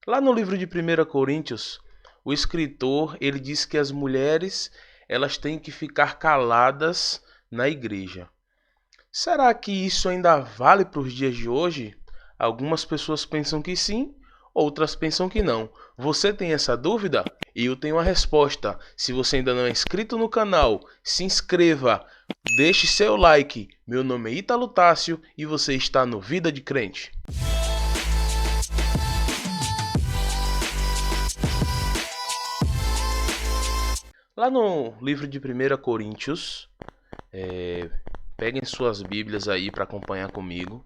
Lá no livro de 1 Coríntios, o escritor ele diz que as mulheres elas têm que ficar caladas na igreja. Será que isso ainda vale para os dias de hoje? Algumas pessoas pensam que sim, outras pensam que não. Você tem essa dúvida? Eu tenho a resposta. Se você ainda não é inscrito no canal, se inscreva, deixe seu like. Meu nome é Ítalo Tássio e você está no Vida de Crente. Lá no livro de 1 Coríntios, peguem suas Bíblias aí para acompanhar comigo.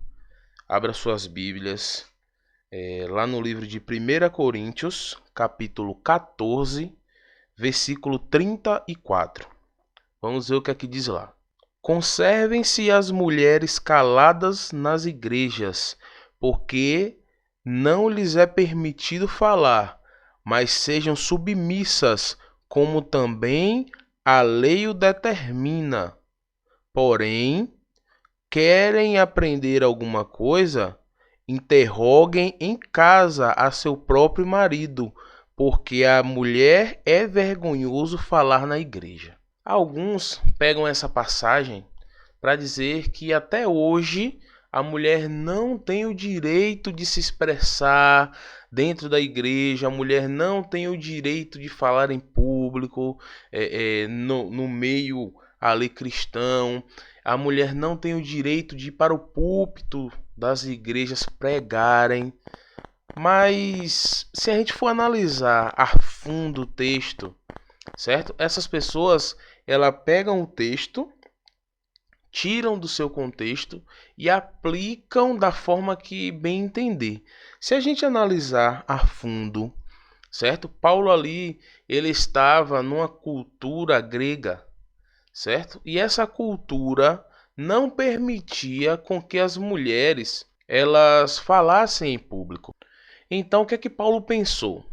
Abra suas Bíblias. Lá no livro de 1 Coríntios, capítulo 14, versículo 34. Vamos ver o que é que diz lá. Conservem-se as mulheres caladas nas igrejas, porque não lhes é permitido falar, mas sejam submissas, como também a lei o determina. Porém, querem aprender alguma coisa? Interroguem em casa a seu próprio marido, porque a mulher é vergonhoso falar na igreja. Alguns pegam essa passagem para dizer que até hoje a mulher não tem o direito de se expressar dentro da igreja, a mulher não tem o direito de falar em público, no meio ali cristão, a mulher não tem o direito de ir para o púlpito das igrejas pregarem. Mas se a gente for analisar a fundo o texto, certo? Essas pessoas, elas pegam o texto, tiram do seu contexto e aplicam da forma que bem entender. Se a gente analisar a fundo, certo? Paulo ali, ele estava numa cultura grega, certo? E essa cultura não permitia com que as mulheres elas falassem em público. Então, o que é que Paulo pensou?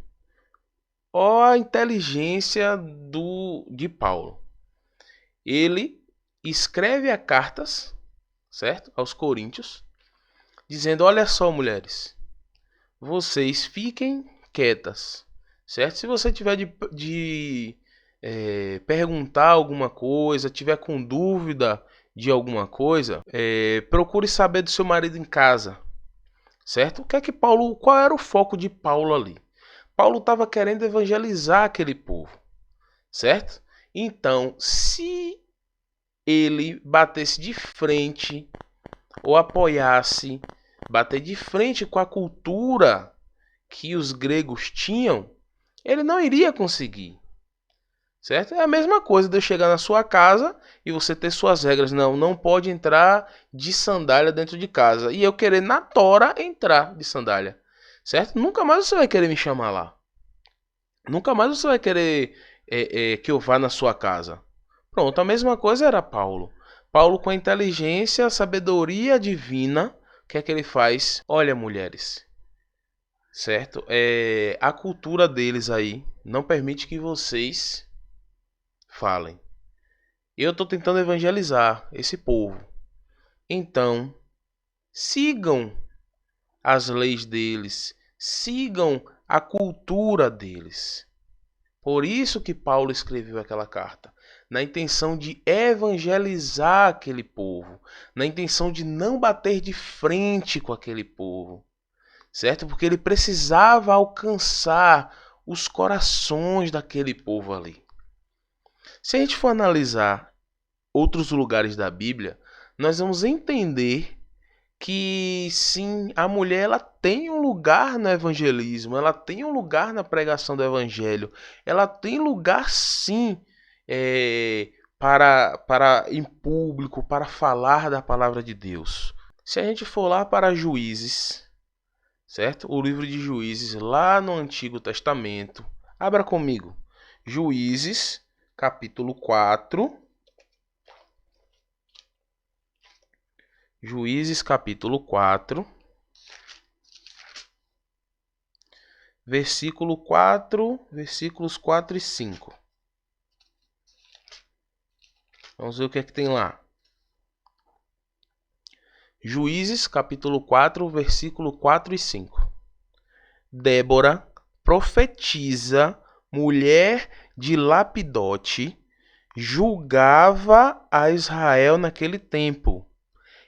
Ó a inteligência de Paulo. Ele escreve a cartas, certo? Aos Coríntios, dizendo: olha só, mulheres, vocês fiquem quietas, certo? Se você tiver de perguntar alguma coisa, tiver com dúvida de alguma coisa, procure saber do seu marido em casa, certo? O que é que Paulo, qual era o foco de Paulo ali? Paulo estava querendo evangelizar aquele povo, certo? Então, se ele batesse de frente ou apoiasse, bater de frente com a cultura que os gregos tinham, ele não iria conseguir, certo? É a mesma coisa de eu chegar na sua casa e você ter suas regras. Não, não pode entrar de sandália dentro de casa. E eu querer na tora entrar de sandália, certo? Nunca mais você vai querer me chamar lá. Nunca mais você vai querer que eu vá na sua casa. Pronto, a mesma coisa era Paulo. Paulo, com a inteligência, a sabedoria divina, o que é que ele faz? Olha, mulheres, certo? A cultura deles aí não permite que vocês falem. Eu estou tentando evangelizar esse povo. Então, sigam as leis deles, sigam a cultura deles. Por isso que Paulo escreveu aquela carta, na intenção de evangelizar aquele povo, na intenção de não bater de frente com aquele povo, certo? Porque ele precisava alcançar os corações daquele povo ali. Se a gente for analisar outros lugares da Bíblia, nós vamos entender que sim, a mulher ela tem um lugar no evangelismo, ela tem um lugar na pregação do evangelho, ela tem lugar sim para em público, para falar da palavra de Deus. Se a gente for lá para Juízes, certo? O livro de Juízes, lá no Antigo Testamento, abra comigo. Juízes, capítulo 4. Juízes capítulo 4, versículos 4 e 5. Vamos ver o que é que tem lá. Juízes capítulo 4, versículo 4 e 5. Débora, profetisa, mulher de Lapidote, julgava a Israel naquele tempo.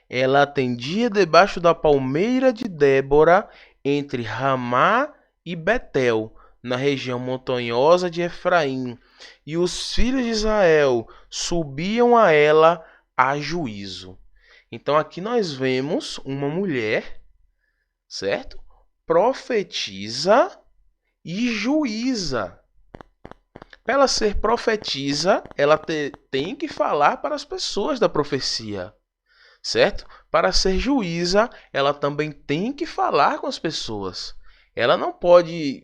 Ela atendia debaixo da palmeira de Débora, entre Ramá e Betel, na região montanhosa de Efraim, e os filhos de Israel subiam a ela a juízo. Então aqui nós vemos uma mulher, certo? Profetiza e juíza. Para ela ser profetisa, ela tem que falar para as pessoas da profecia, certo? Para ser juíza, ela também tem que falar com as pessoas. Ela não pode,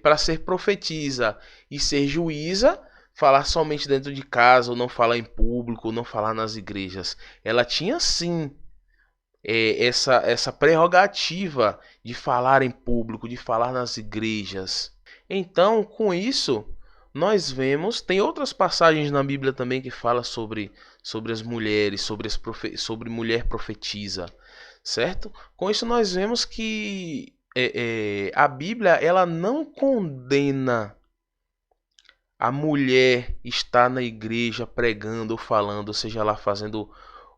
para ser profetisa e ser juíza, falar somente dentro de casa, ou não falar em público, ou não falar nas igrejas. Ela tinha sim essa prerrogativa de falar em público, de falar nas igrejas. Então, com isso, nós vemos, tem outras passagens na Bíblia também que fala sobre as mulheres, sobre mulher profetisa, certo? Com isso nós vemos que a Bíblia ela não condena a mulher estar na igreja pregando ou falando, seja lá fazendo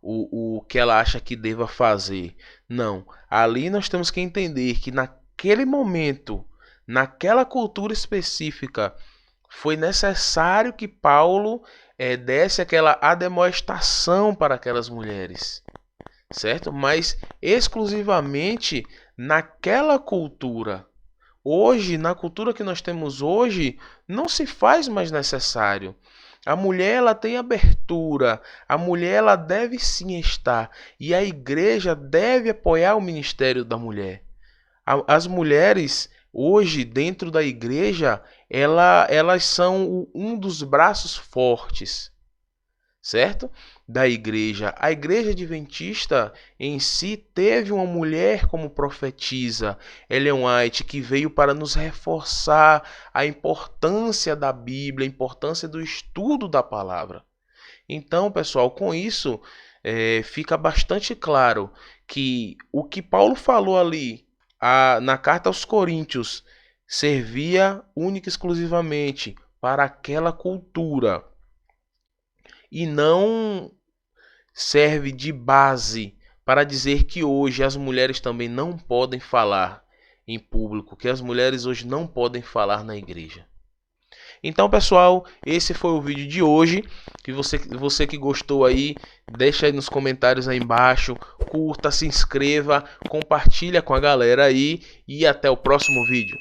o que ela acha que deva fazer. Não. Ali nós temos que entender que naquele momento, naquela cultura específica, foi necessário que Paulo desse aquela admoestação para aquelas mulheres, certo? Mas exclusivamente naquela cultura. Hoje, na cultura que nós temos hoje, não se faz mais necessário. A mulher ela tem abertura, a mulher ela deve sim estar e a igreja deve apoiar o ministério da mulher. As mulheres hoje dentro da igreja elas são um dos braços fortes, certo? Da igreja. A igreja adventista em si teve uma mulher como profetisa, Ellen White, que veio para nos reforçar a importância da Bíblia, a importância do estudo da palavra. Então, pessoal, com isso fica bastante claro que o que Paulo falou ali na carta aos Coríntios servia única e exclusivamente para aquela cultura e não serve de base para dizer que hoje as mulheres também não podem falar em público, que as mulheres hoje não podem falar na igreja. Então, pessoal, esse foi o vídeo de hoje. Que você que gostou aí, deixa aí nos comentários aí embaixo, curta, se inscreva, compartilha com a galera aí e até o próximo vídeo.